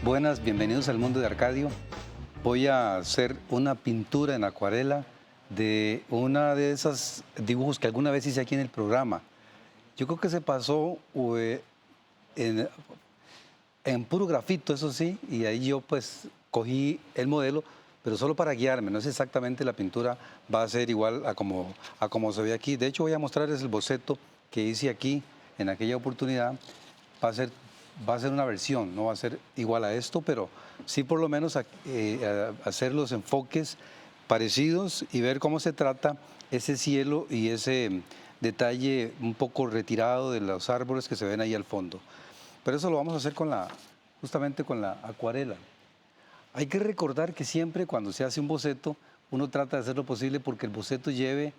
Buenas, bienvenidos al mundo de Arcadio. Voy a hacer una pintura en acuarela de una de esas dibujos que alguna vez hice aquí en el programa. Yo creo que se pasó en, en puro grafito, eso sí, y ahí yo pues cogí el modelo, pero solo para guiarme, no es exactamente la pintura, va a ser igual a como se ve aquí. De hecho voy a mostrarles el boceto que hice aquí en aquella oportunidad. Va a ser, va a ser una versión, no va a ser igual a esto, pero sí por lo menos hacer los enfoques parecidos y ver cómo se trata ese cielo y ese detalle un poco retirado de los árboles que se ven ahí al fondo. Pero eso lo vamos a hacer justamente con la acuarela. Hay que recordar que siempre cuando se hace un boceto, uno trata de hacer lo posible porque el boceto lleve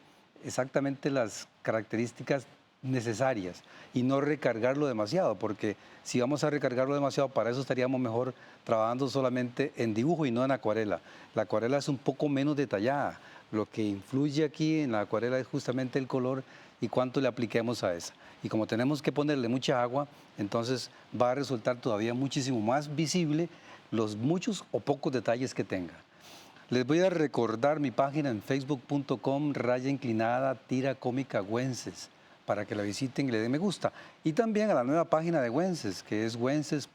exactamente las características necesarias y no recargarlo demasiado, porque si vamos a recargarlo demasiado, para eso estaríamos mejor trabajando solamente en dibujo y no en acuarela. La acuarela es un poco menos detallada. Lo que influye aquí en la acuarela es justamente el color y cuánto le apliquemos a esa. Y como tenemos que ponerle mucha agua, entonces va a resultar todavía muchísimo más visible los muchos o pocos detalles que tenga. Les voy a recordar mi página en facebook.com /tira cómica Güences para que la visiten y le den me gusta. Y también a la nueva página de Güences, que es güences.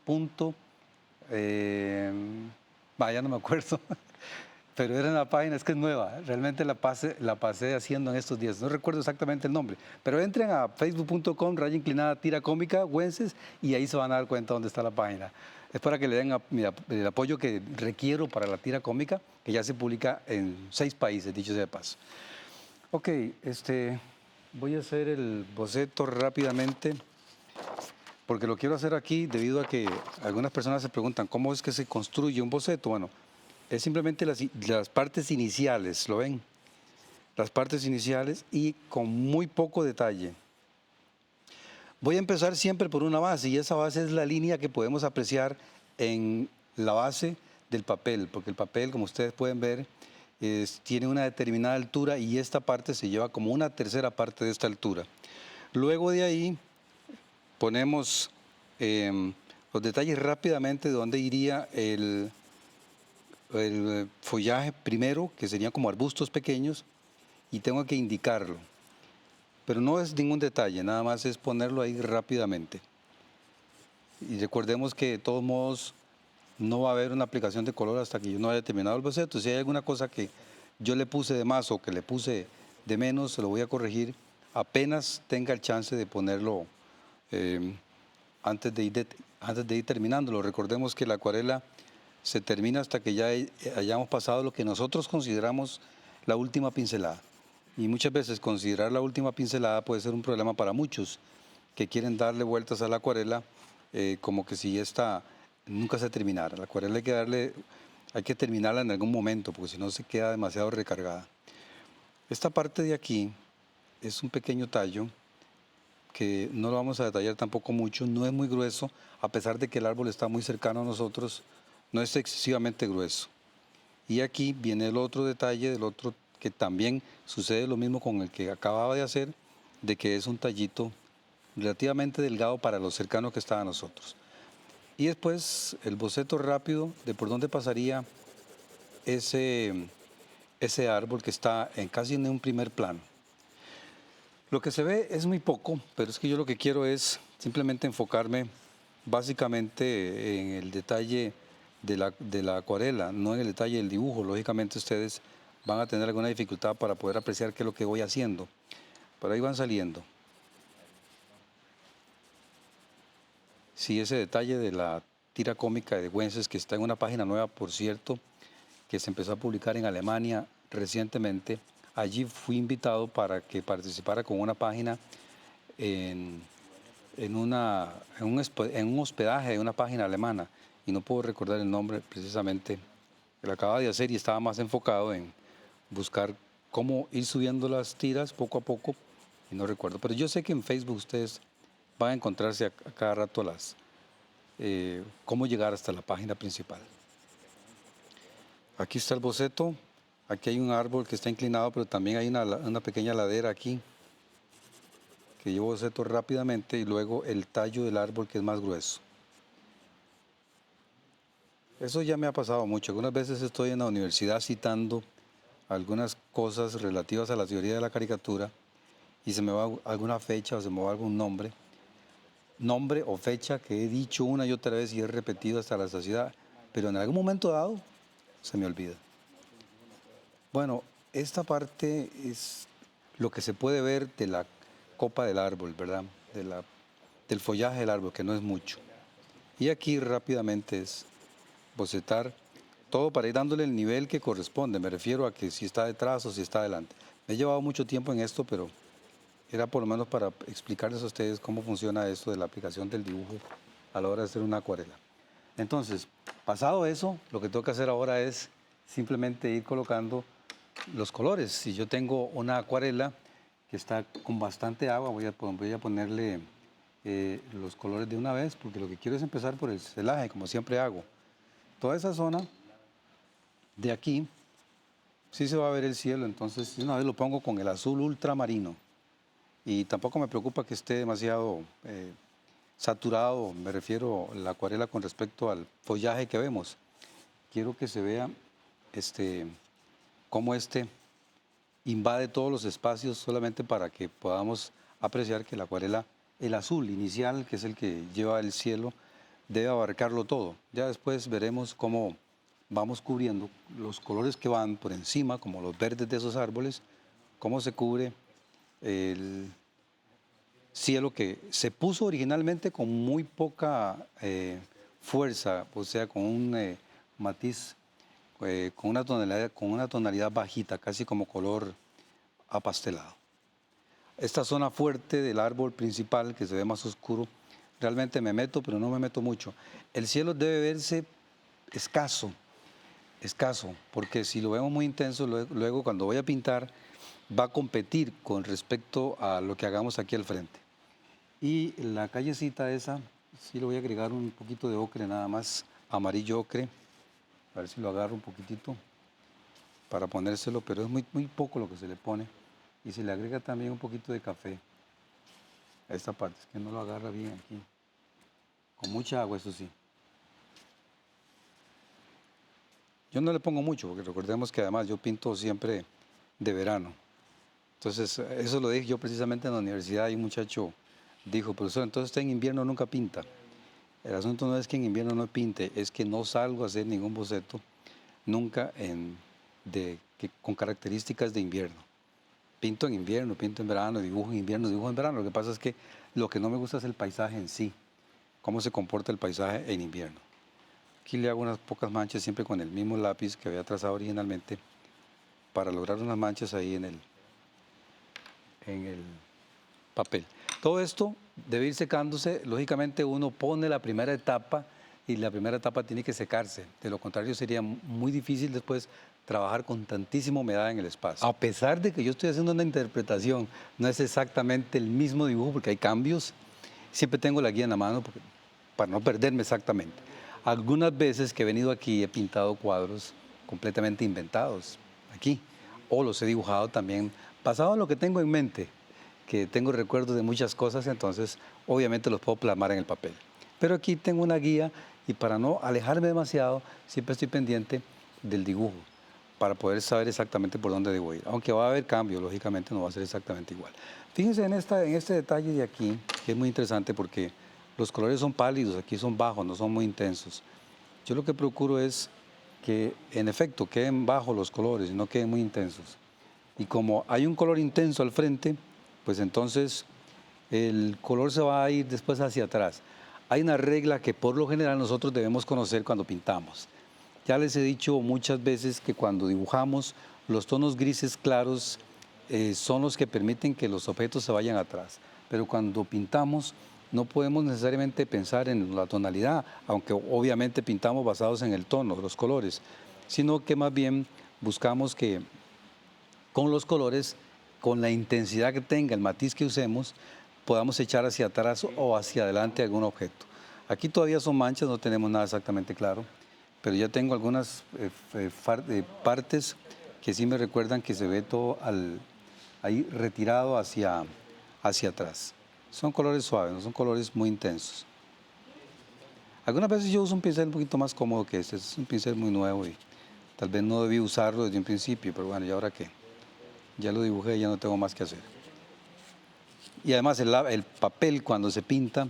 Vaya, no me acuerdo, pero era una página, es que es nueva, realmente la pasé haciendo en estos días, no recuerdo exactamente el nombre, pero entren a facebook.com /tira cómica Güences y ahí se van a dar cuenta dónde está la página. Es para que le den el apoyo que requiero para la tira cómica, que ya se publica en 6 países, dicho sea de paso. Ok, voy a hacer el boceto rápidamente, porque lo quiero hacer aquí debido a que algunas personas se preguntan cómo es que se construye un boceto. Bueno, es simplemente las partes iniciales, ¿lo ven? Las partes iniciales y con muy poco detalle. Voy a empezar siempre por una base y esa base es la línea que podemos apreciar en la base del papel, porque el papel, como ustedes pueden ver, tiene una determinada altura y esta parte se lleva como una tercera parte de esta altura. Luego de ahí ponemos los detalles rápidamente de dónde iría el follaje primero, que serían como arbustos pequeños, y tengo que indicarlo. Pero no es ningún detalle, nada más es ponerlo ahí rápidamente. Y recordemos que de todos modos no va a haber una aplicación de color hasta que yo no haya terminado el boceto. Si hay alguna cosa que yo le puse de más o que le puse de menos, se lo voy a corregir apenas tenga el chance de ponerlo eh, antes de ir terminándolo. Recordemos que la acuarela se termina hasta que ya hayamos pasado lo que nosotros consideramos la última pincelada. Y muchas veces considerar la última pincelada puede ser un problema para muchos que quieren darle vueltas a la acuarela como que si esta nunca se terminara. La acuarela hay que terminarla en algún momento porque si no se queda demasiado recargada. Esta parte de aquí es un pequeño tallo que no lo vamos a detallar tampoco mucho, no es muy grueso, a pesar de que el árbol está muy cercano a nosotros, no es excesivamente grueso. Y aquí viene el otro detalle del otro que también sucede lo mismo con el que acababa de hacer, de que es un tallito relativamente delgado para lo cercano que está a nosotros. Y después el boceto rápido de por dónde pasaría ese, ese árbol que está casi en un primer plano. Lo que se ve es muy poco, pero es que yo lo que quiero es simplemente enfocarme básicamente en el detalle de la acuarela, no en el detalle del dibujo. Lógicamente ustedes van a tener alguna dificultad para poder apreciar qué es lo que voy haciendo, pero ahí van saliendo. Sí, ese detalle de la tira cómica de Güences, que está en una página nueva, por cierto, que se empezó a publicar en Alemania recientemente. Allí fui invitado para que participara con una página en, en un hospedaje de una página alemana, y no puedo recordar el nombre precisamente. Lo acababa de hacer y estaba más enfocado en buscar cómo ir subiendo las tiras poco a poco, y no recuerdo. Pero yo sé que en Facebook ustedes van a encontrarse a cada rato cómo llegar hasta la página principal. Aquí está el boceto, aquí hay un árbol que está inclinado, pero también hay una pequeña ladera aquí, que yo boceto rápidamente, y luego el tallo del árbol que es más grueso. Eso ya me ha pasado mucho. Algunas veces estoy en la universidad citando algunas cosas relativas a la teoría de la caricatura y se me va alguna fecha o se me va algún nombre o fecha que he dicho una y otra vez y he repetido hasta la saciedad, pero en algún momento dado se me olvida. Bueno, esta parte es lo que se puede ver de la copa del árbol, ¿verdad? Del follaje del árbol, que no es mucho. Y aquí rápidamente es bocetar todo para ir dándole el nivel que corresponde. Me refiero a que si está detrás o si está adelante. Me he llevado mucho tiempo en esto, pero era por lo menos para explicarles a ustedes cómo funciona esto de la aplicación del dibujo a la hora de hacer una acuarela. Entonces, pasado eso, lo que tengo que hacer ahora es simplemente ir colocando los colores. Si yo tengo una acuarela que está con bastante agua, voy a ponerle los colores de una vez, porque lo que quiero es empezar por el celaje, como siempre hago. Toda esa zona de aquí, sí se va a ver el cielo, entonces de una vez lo pongo con el azul ultramarino. Y tampoco me preocupa que esté demasiado saturado, me refiero a la acuarela con respecto al follaje que vemos. Quiero que se vea este, cómo invade todos los espacios solamente para que podamos apreciar que la acuarela, el azul inicial, que es el que lleva el cielo, debe abarcarlo todo. Ya después veremos cómo vamos cubriendo los colores que van por encima, como los verdes de esos árboles, cómo se cubre el cielo que se puso originalmente con muy poca fuerza, o sea, con un matiz, con una tonalidad bajita, casi como color apastelado. Esta zona fuerte del árbol principal, que se ve más oscuro, realmente me meto, pero no me meto mucho. El cielo debe verse escaso, escaso, porque si lo vemos muy intenso, luego cuando voy a pintar, va a competir con respecto a lo que hagamos aquí al frente. Y la callecita esa, sí le voy a agregar un poquito de ocre nada más, amarillo ocre, a ver si lo agarro un poquitito para ponérselo, pero es muy, muy poco lo que se le pone. Y se le agrega también un poquito de café a esta parte, es que no lo agarra bien aquí. Con mucha agua, eso sí. Yo no le pongo mucho, porque recordemos que además yo pinto siempre de verano. Entonces, eso lo dije yo precisamente en la universidad y un muchacho dijo, profesor, entonces usted en invierno nunca pinta. El asunto no es que en invierno no pinte, es que no salgo a hacer ningún boceto nunca con características de invierno. Pinto en invierno, pinto en verano, dibujo en invierno, dibujo en verano. Lo que pasa es que lo que no me gusta es el paisaje en sí, cómo se comporta el paisaje en invierno. Aquí le hago unas pocas manchas siempre con el mismo lápiz que había trazado originalmente para lograr unas manchas ahí en el papel. Todo esto debe ir secándose. Lógicamente uno pone la primera etapa y la primera etapa tiene que secarse. De lo contrario sería muy difícil después trabajar con tantísima humedad en el espacio. A pesar de que yo estoy haciendo una interpretación, no es exactamente el mismo dibujo porque hay cambios. Siempre tengo la guía en la mano para no perderme exactamente. Algunas veces que he venido aquí he pintado cuadros completamente inventados aquí o los he dibujado también basado en lo que tengo en mente, que tengo recuerdos de muchas cosas, entonces obviamente los puedo plasmar en el papel. Pero aquí tengo una guía y para no alejarme demasiado, siempre estoy pendiente del dibujo para poder saber exactamente por dónde debo ir. Aunque va a haber cambio, lógicamente no va a ser exactamente igual. Fíjense en este detalle de aquí, que es muy interesante porque los colores son pálidos, aquí son bajos, no son muy intensos. Yo lo que procuro es que en efecto queden bajos los colores y no queden muy intensos. Y como hay un color intenso al frente, pues entonces el color se va a ir después hacia atrás. Hay una regla que por lo general nosotros debemos conocer cuando pintamos. Ya les he dicho muchas veces que cuando dibujamos, los tonos grises claros son los que permiten que los objetos se vayan atrás. Pero cuando pintamos, no podemos necesariamente pensar en la tonalidad, aunque obviamente pintamos basados en el tono, los colores, sino que más bien buscamos que con los colores, con la intensidad que tenga, el matiz que usemos, podamos echar hacia atrás o hacia adelante algún objeto. Aquí todavía son manchas, no tenemos nada exactamente claro, pero ya tengo algunas partes que sí me recuerdan que se ve todo ahí retirado hacia atrás. Son colores suaves, no son colores muy intensos. Algunas veces yo uso un pincel un poquito más cómodo que este. Es un pincel muy nuevo y tal vez no debí usarlo desde un principio, pero bueno, ¿y ahora qué? Ya lo dibujé, ya no tengo más que hacer. Y además el papel cuando se pinta,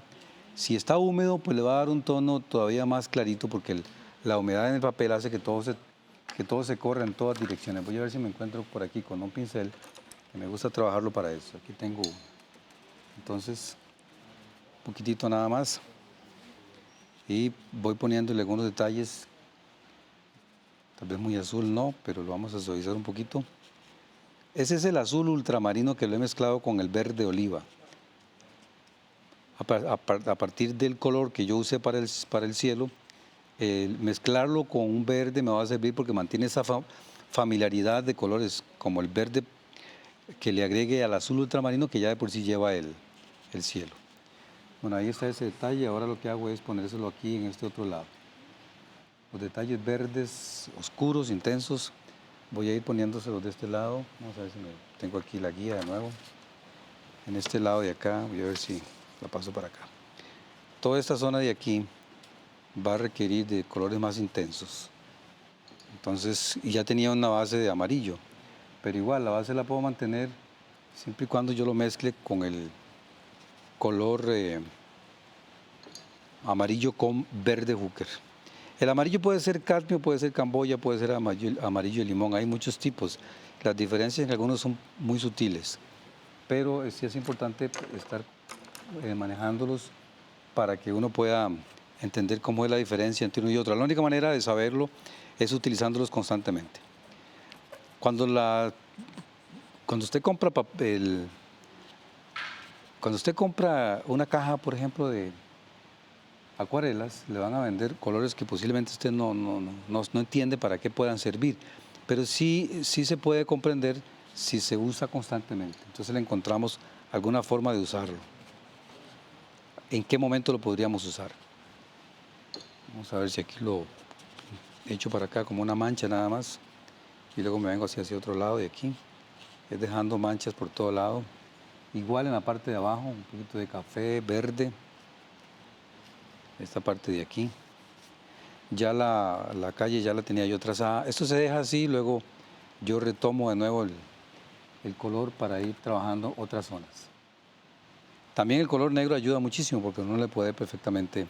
si está húmedo, pues le va a dar un tono todavía más clarito porque la humedad en el papel hace que todo se corra en todas direcciones. Voy a ver si me encuentro por aquí con un pincel, que me gusta trabajarlo para eso. Aquí tengo uno. Entonces, un poquitito nada más. Y voy poniéndole algunos detalles, tal vez muy azul no, pero lo vamos a suavizar un poquito. Ese es el azul ultramarino que lo he mezclado con el verde oliva. A partir del color que yo usé para el cielo, mezclarlo con un verde me va a servir porque mantiene esa familiaridad de colores, como el verde que le agregue al azul ultramarino que ya de por sí lleva el cielo. Bueno, ahí está ese detalle. Ahora lo que hago es ponérselo aquí en este otro lado. Los detalles verdes, oscuros, intensos, voy a ir poniéndoselos de este lado. Vamos a ver si tengo aquí la guía de nuevo. En este lado de acá, voy a ver si la paso para acá. Toda esta zona de aquí va a requerir de colores más intensos. Entonces, y ya tenía una base de amarillo, pero igual la base la puedo mantener siempre y cuando yo lo mezcle con el color amarillo con verde Hooker. El amarillo puede ser cadmio, puede ser camboya, puede ser amarillo de limón, hay muchos tipos. Las diferencias en algunos son muy sutiles, pero sí es importante estar manejándolos para que uno pueda entender cómo es la diferencia entre uno y otro. La única manera de saberlo es utilizándolos constantemente. Cuando usted compra papel, cuando usted compra una caja, por ejemplo, de acuarelas, le van a vender colores que posiblemente usted no entiende para qué puedan servir, pero sí se puede comprender si se usa constantemente. Entonces le encontramos alguna forma de usarlo. ¿En qué momento lo podríamos usar? Vamos a ver si aquí lo echo para acá como una mancha nada más y luego me vengo hacia otro lado de aquí, es dejando manchas por todo lado. Igual en la parte de abajo, un poquito de café, verde, esta parte de aquí. Ya la calle ya la tenía yo trazada. Esto se deja así, luego yo retomo de nuevo el color para ir trabajando otras zonas. También el color negro ayuda muchísimo porque uno le puede perfectamente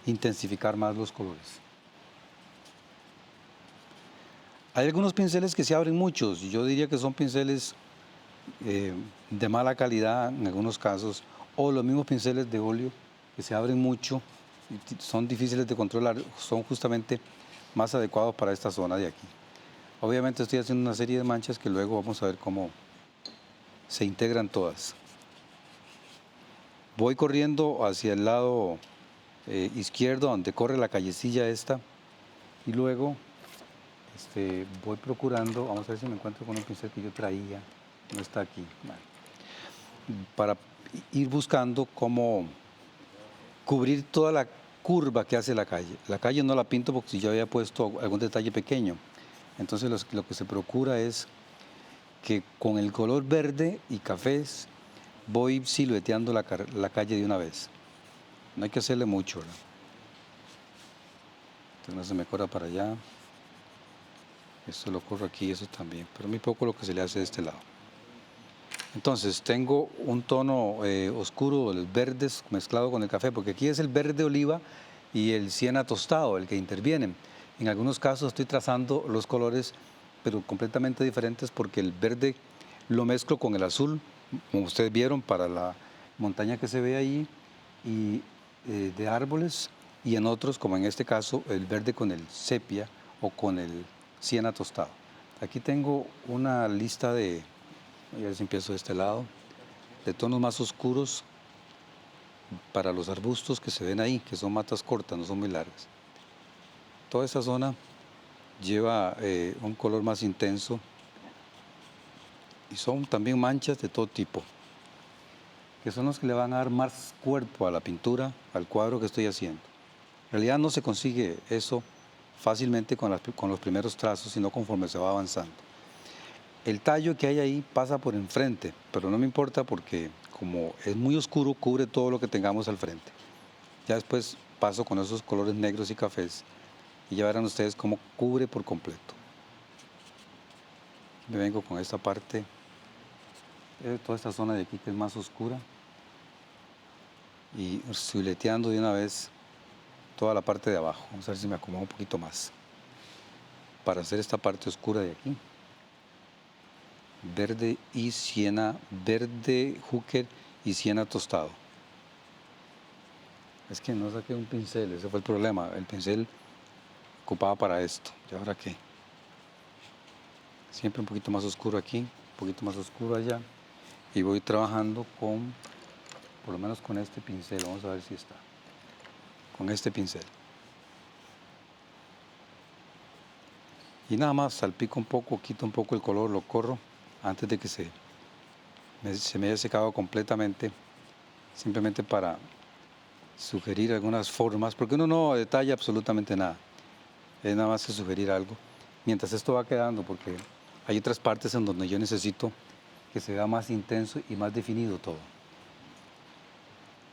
intensificar más los colores. Hay algunos pinceles que se abren muchos, yo diría que son pinceles de mala calidad en algunos casos, o los mismos pinceles de óleo que se abren mucho, y son difíciles de controlar, son justamente más adecuados para esta zona de aquí. Obviamente estoy haciendo una serie de manchas que luego vamos a ver cómo se integran todas. Voy corriendo hacia el lado izquierdo donde corre la callecilla esta y luego voy procurando, vamos a ver si me encuentro con un pincel que yo traía, no está aquí, vale, para ir buscando cómo cubrir toda la curva que hace la calle. La calle no la pinto porque si yo había puesto algún detalle pequeño, entonces lo que se procura es que con el color verde y cafés voy silueteando la calle de una vez. No hay que hacerle mucho, ¿verdad? Entonces no se me corra para allá. Esto lo corro aquí, eso también, pero muy poco lo que se le hace de este lado. Entonces tengo un tono oscuro, el verde mezclado con el café, porque aquí es el verde oliva y el siena tostado el que intervienen. En algunos casos estoy trazando los colores, pero completamente diferentes porque el verde lo mezclo con el azul, como ustedes vieron, para la montaña que se ve ahí, y de árboles, y en otros, como en este caso, el verde con el sepia o con el siena tostado. Aquí tengo una lista de, voy a ver si empiezo de este lado, de tonos más oscuros para los arbustos que se ven ahí, que son matas cortas, no son muy largas. Toda esta zona lleva un color más intenso y son también manchas de todo tipo, que son los que le van a dar más cuerpo a la pintura, al cuadro que estoy haciendo. En realidad no se consigue eso fácilmente con los primeros trazos, sino conforme se va avanzando. El tallo que hay ahí pasa por enfrente, pero no me importa porque como es muy oscuro, cubre todo lo que tengamos al frente. Ya después paso con esos colores negros y cafés y ya verán ustedes cómo cubre por completo. Me vengo con esta parte, toda esta zona de aquí que es más oscura y fileteando de una vez toda la parte de abajo. Vamos a ver si me acomodo un poquito más para hacer esta parte oscura de aquí. Verde y siena, verde hooker y siena tostado. Es que no saqué un pincel, ese fue el problema. El pincel ocupaba para esto. ¿Y ahora qué? Siempre un poquito más oscuro aquí, un poquito más oscuro allá. Y voy trabajando con, por lo menos con este pincel. Vamos a ver si está. Con este pincel. Y nada más salpico un poco, quito un poco el color, lo corro antes de que se me haya secado completamente. Simplemente para sugerir algunas formas, porque uno no detalla absolutamente nada. Es nada más que sugerir algo. Mientras esto va quedando, porque hay otras partes en donde yo necesito que se vea más intenso y más definido todo.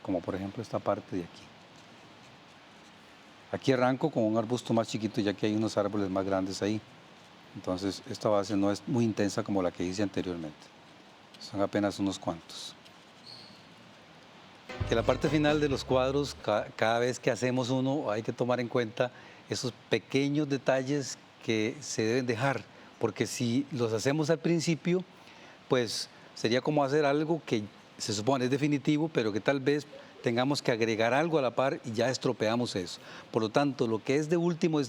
Como por ejemplo esta parte de aquí. Aquí arranco con un arbusto más chiquito ya que hay unos árboles más grandes ahí. Entonces esta base no es muy intensa como la que hice anteriormente. Son apenas unos cuantos. Que la parte final de los cuadros, cada vez que hacemos uno, hay que tomar en cuenta esos pequeños detalles que se deben dejar, porque si los hacemos al principio, pues sería como hacer algo que se supone es definitivo, pero que tal vez tengamos que agregar algo a la par y ya estropeamos eso. Por lo tanto, lo que es de último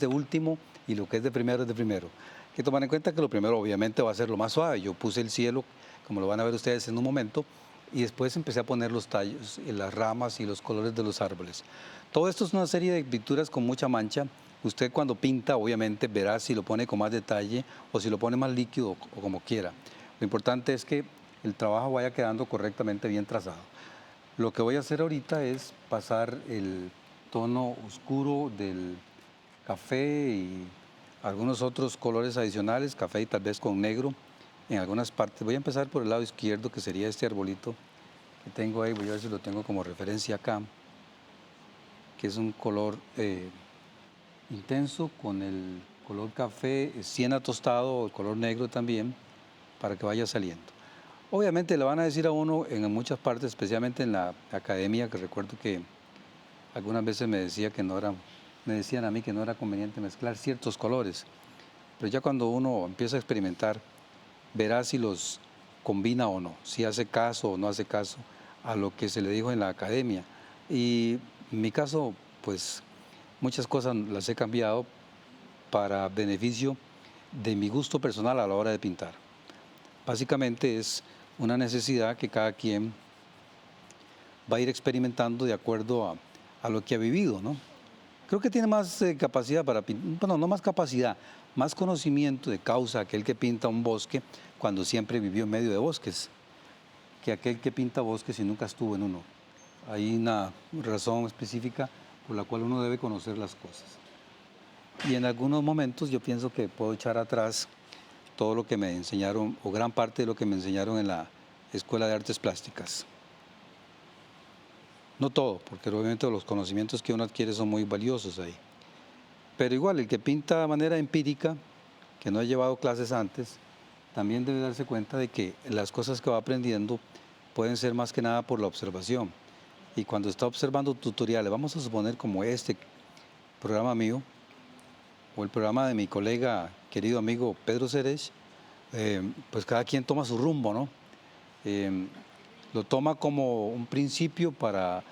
y lo que es de primero es de primero. Hay que tomar en cuenta que lo primero obviamente va a ser lo más suave. Yo puse el cielo, como lo van a ver ustedes en un momento, y después empecé a poner los tallos, las ramas y los colores de los árboles. Todo esto es una serie de pinturas con mucha mancha. Usted cuando pinta obviamente verá si lo pone con más detalle o si lo pone más líquido o como quiera. Lo importante es que el trabajo vaya quedando correctamente bien trazado. Lo que voy a hacer ahorita es pasar el tono oscuro del café y algunos otros colores adicionales, café y tal vez con negro en algunas partes. Voy a empezar por el lado izquierdo, que sería este arbolito que tengo ahí. Voy a ver si lo tengo como referencia acá, que es un color intenso con el color café, siena tostado o el color negro también, para que vaya saliendo. Obviamente le van a decir a uno en muchas partes, especialmente en la academia, que recuerdo que algunas veces me decían a mí que no era conveniente mezclar ciertos colores, pero ya cuando uno empieza a experimentar, verá si los combina o no, si hace caso o no hace caso a lo que se le dijo en la academia. Y en mi caso, pues muchas cosas las he cambiado para beneficio de mi gusto personal a la hora de pintar. Básicamente es una necesidad que cada quien va a ir experimentando de acuerdo a lo que ha vivido, ¿no? Creo que tiene más capacidad para pintar, bueno, no más capacidad, más conocimiento de causa aquel que pinta un bosque cuando siempre vivió en medio de bosques, que aquel que pinta bosques y nunca estuvo en uno. Hay una razón específica por la cual uno debe conocer las cosas. Y en algunos momentos yo pienso que puedo echar atrás todo lo que me enseñaron, o gran parte de lo que me enseñaron en la Escuela de Artes Plásticas. No todo, porque obviamente los conocimientos que uno adquiere son muy valiosos ahí. Pero igual, el que pinta de manera empírica, que no ha llevado clases antes, también debe darse cuenta de que las cosas que va aprendiendo pueden ser más que nada por la observación. Y cuando está observando tutoriales, vamos a suponer como este programa mío, o el programa de mi colega, querido amigo Pedro Ceres, pues cada quien toma su rumbo, ¿no? Eh, lo toma como un principio para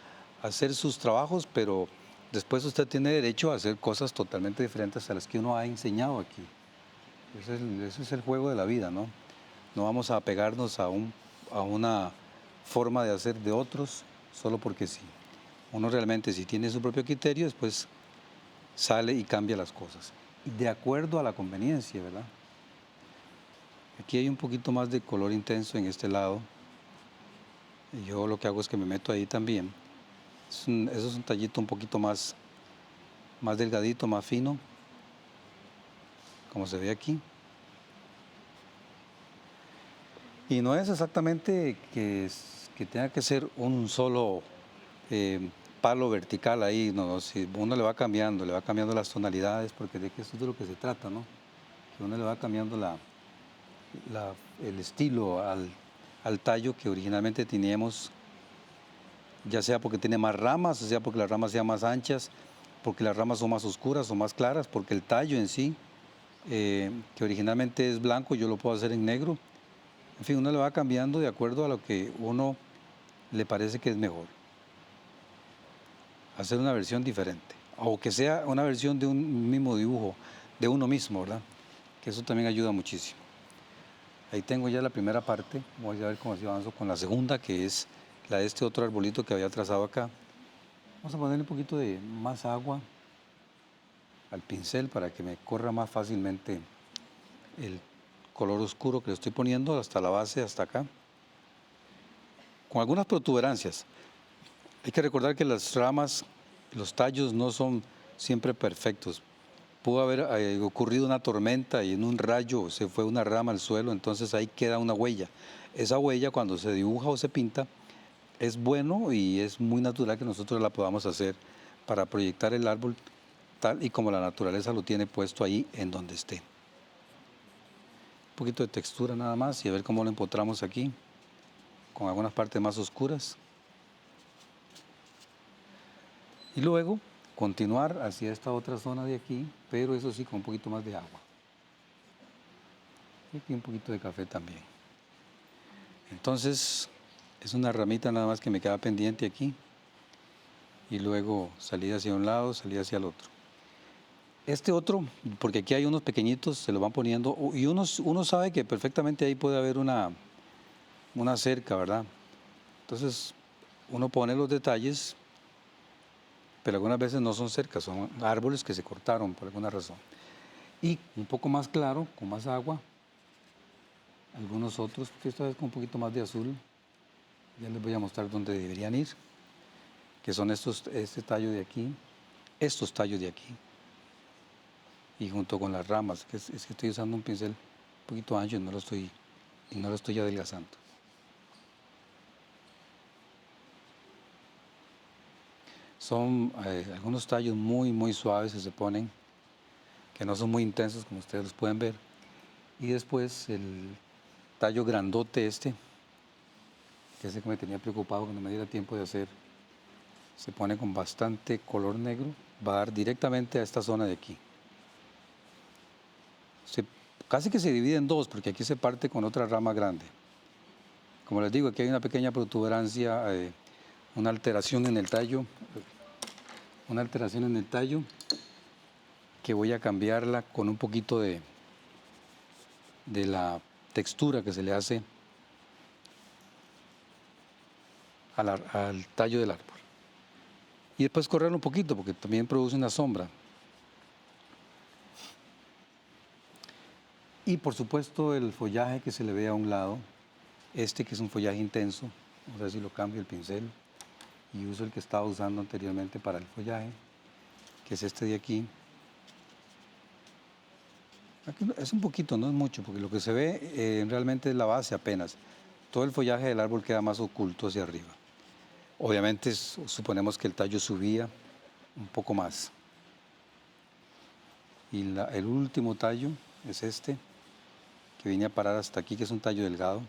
hacer sus trabajos, pero después usted tiene derecho a hacer cosas totalmente diferentes a las que uno ha enseñado aquí. Ese es el juego de la vida, ¿no? No vamos a apegarnos a una forma de hacer de otros solo porque sí. Uno realmente, si tiene su propio criterio, después sale y cambia las cosas. De acuerdo a la conveniencia, ¿verdad? Aquí hay un poquito más de color intenso en este lado. Y yo lo que hago es que me meto ahí también. Eso es un tallito un poquito más delgadito, más fino, como se ve aquí. Y no es exactamente que tenga que ser un solo palo vertical ahí, no, si uno le va cambiando las tonalidades, porque de que esto es de lo que se trata, ¿no? Que uno le va cambiando el estilo al tallo que originalmente teníamos, ya sea porque tiene más ramas, o sea porque las ramas sean más anchas, porque las ramas son más oscuras o más claras, porque el tallo en sí, que originalmente es blanco, yo lo puedo hacer en negro. En fin, uno le va cambiando de acuerdo a lo que uno le parece que es mejor. Hacer una versión diferente, o que sea una versión de un mismo dibujo, de uno mismo, ¿verdad? Que eso también ayuda muchísimo. Ahí tengo ya la primera parte, voy a ver cómo así avanzo con la segunda, que es la de este otro arbolito que había trazado acá. Vamos a ponerle un poquito de más agua al pincel para que me corra más fácilmente el color oscuro que le estoy poniendo hasta la base, hasta acá, con algunas protuberancias. Hay que recordar que las ramas, los tallos no son siempre perfectos. Pudo haber ocurrido una tormenta y en un rayo se fue una rama al suelo, entonces ahí queda una huella. Esa huella, cuando se dibuja o se pinta, es bueno y es muy natural que nosotros la podamos hacer para proyectar el árbol tal y como la naturaleza lo tiene puesto ahí en donde esté. Un poquito de textura nada más y a ver cómo lo empotramos aquí, con algunas partes más oscuras. Y luego continuar hacia esta otra zona de aquí, pero eso sí con un poquito más de agua. Y aquí un poquito de café también. Entonces, es una ramita nada más que me queda pendiente aquí. Y luego salir hacia un lado, salir hacia el otro. Este otro, porque aquí hay unos pequeñitos, se lo van poniendo, y uno sabe que perfectamente ahí puede haber una cerca, ¿verdad? Entonces, uno pone los detalles, pero algunas veces no son cercas, son árboles que se cortaron por alguna razón. Y un poco más claro, con más agua, algunos otros, esta vez con un poquito más de azul, ya les voy a mostrar dónde deberían ir, que son este tallo de aquí, estos tallos de aquí, y junto con las ramas, que es que estoy usando un pincel un poquito ancho y no lo estoy adelgazando. Son algunos tallos muy, muy suaves que se ponen, que no son muy intensos como ustedes los pueden ver. Y después el tallo grandote este, que ese que me tenía preocupado que no me diera tiempo de hacer, se pone con bastante color negro, va a dar directamente a esta zona de aquí. Casi que se divide en dos, porque aquí se parte con otra rama grande. Como les digo, aquí hay una pequeña protuberancia, una alteración en el tallo, que voy a cambiarla con un poquito de la textura que se le hace al tallo del árbol. Y después correrlo un poquito, porque también produce una sombra. Y por supuesto el follaje que se le ve a un lado, que es un follaje intenso, vamos a ver si lo cambio el pincel y uso el que estaba usando anteriormente para el follaje, que es este de aquí. Aquí es un poquito, no es mucho, porque lo que se ve realmente es la base apenas. Todo el follaje del árbol queda más oculto hacia arriba. Obviamente suponemos que el tallo subía un poco más. Y el último tallo es este, que viene a parar hasta aquí, que es un tallo delgado.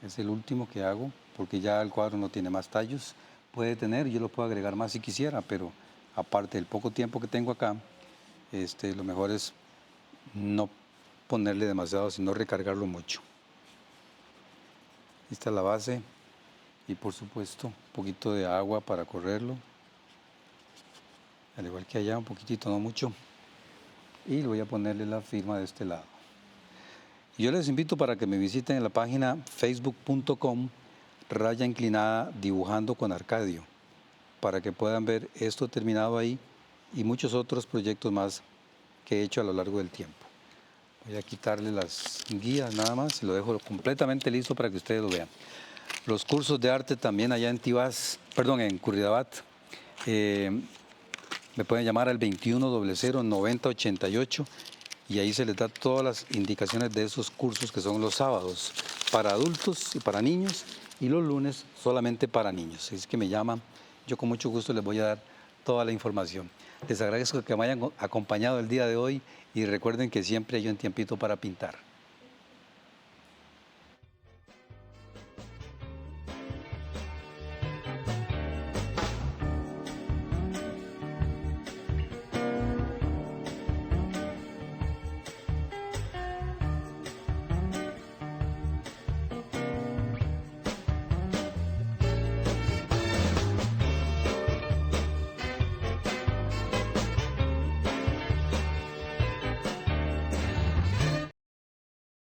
Es el último que hago, porque ya el cuadro no tiene más tallos. Puede tener, yo lo puedo agregar más si quisiera, pero aparte del poco tiempo que tengo acá, lo mejor es no ponerle demasiado, sino recargarlo mucho. Esta es la base y por supuesto un poquito de agua para correrlo. Al igual que allá, un poquitito, no mucho. Y voy a ponerle la firma de este lado. Yo les invito para que me visiten en la página facebook.com/inclinada dibujando con Arcadio, para que puedan ver esto terminado ahí y muchos otros proyectos más que he hecho a lo largo del tiempo. Voy a quitarle las guías nada más y lo dejo completamente listo para que ustedes lo vean. Los cursos de arte también allá en en Curridabat. Me pueden llamar al 2100-9088 y ahí se les da todas las indicaciones de esos cursos que son los sábados para adultos y para niños y los lunes solamente para niños. Si es que me llaman, yo con mucho gusto les voy a dar toda la información. Les agradezco que me hayan acompañado el día de hoy y recuerden que siempre hay un tiempito para pintar.